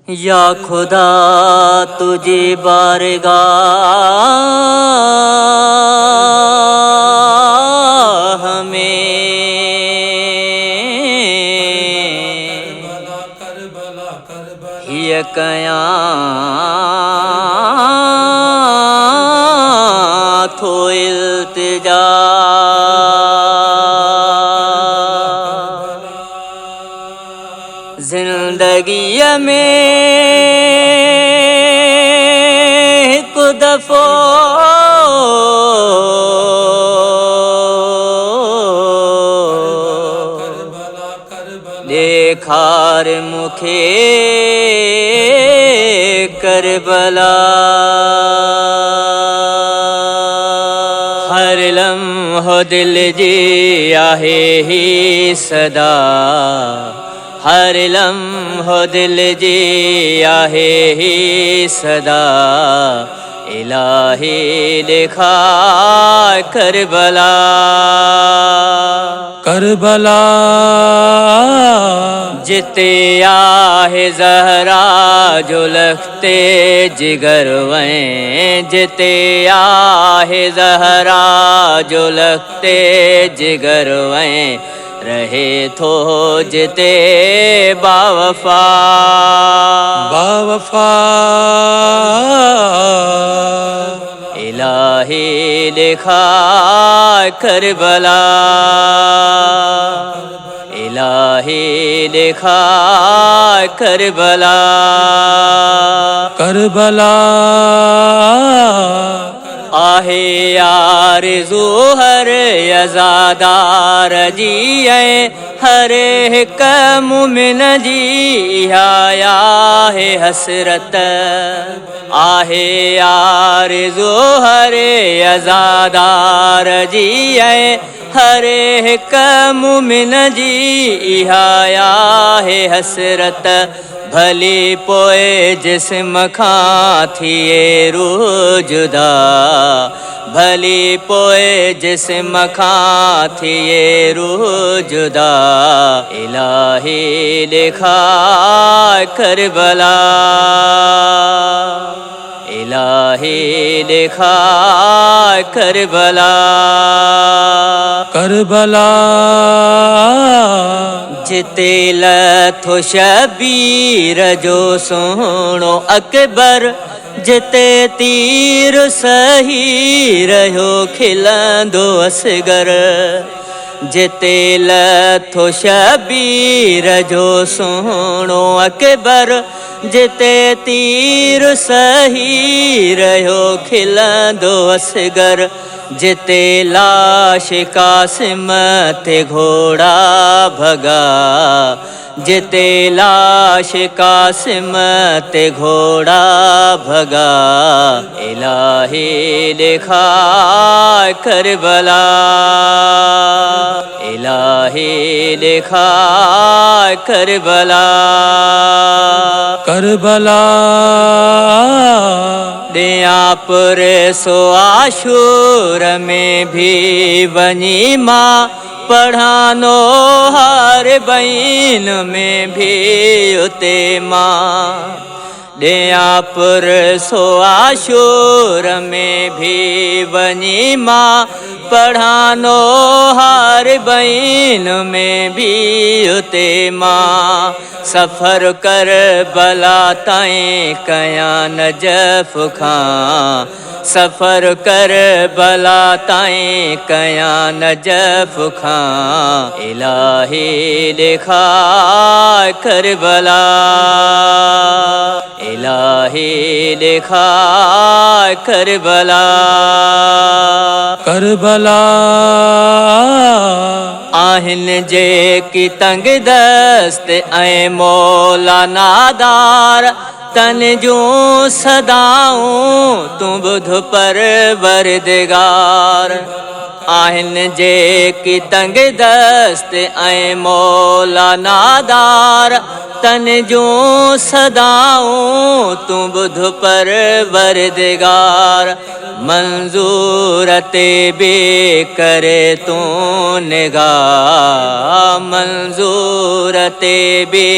या खुदा तुझे बारगाह में ये कयां थो इल्तिजा जिंदगी में एक दफो देखार मुखे करबला हर लम्हो दिल जी आहे ही सदा हर लम्हो दिल जी आहे ही सदा इलाही लिखा करबला करबला जिते आहे ज़हरा जो लखते जिगर वैं जिते आहे ज़हरा जो लखते जिगर वैं रहे थो जिते बावफा बावफा इलाही लिखा करबला इलाही लिखा करबला करबला आहे आरज़ू हर अज़ादार जी हर हिक मुमिन जी इहा है हसरत आहे आरज़ू हर अज़ादार जी हर हिक मुमिन जी इहा है हसरत भली पोए जिस्म खां थिए रूह जुदा भली पोए जिस्म खां थिए रूह जुदा इलाही लिखा करबला इलाही लिखा करबला करबला जिते लथो शबीर जो सोहणो अकबर जिते तीर सही रहियो खिलंदो असगर जिते लथो शबीर जो सोहणो अकबर जिते तीर सही रहियो खिलंदो असगर जिते लाश कासिम ते घोड़ा भगा जिते लाश कासिम ते घोड़ा भगा इलाही लिखा करबला इलाही लिखा करबला करबला दियापुर सो आशूर में भी वनी माँ पढ़ानो हर बहन में भी उते माँ दियापुर सो आशूर में भी वनी माँ पढ़ानो हर बहन में भी उते माँ सफ़र कर बला ताईं कयां नजफ़ खां सफ़र कर बला ताईं कयां नजफ़ खां इलाही लिखा करबला इलाही लिखा करबला करबला आहिन जे की तंग दस्त ऐं मौला नादार तन जूं सदाऊं तूं ॿुध परवरदिगार आहिन जे की तंग दस्त ऐं मौला नादार तन जूं सदाऊं तूं ॿुध परवरदिगार मंजूर ते बे करे तूं निगाह मंजूर ते बे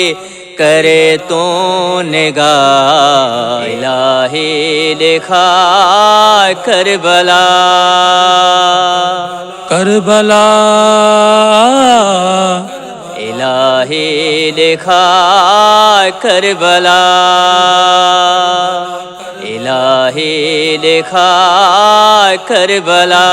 करे तू निगाह इलाही लिखा करबला करबला इलाही लिखा करबला इलाही लिखा करबला।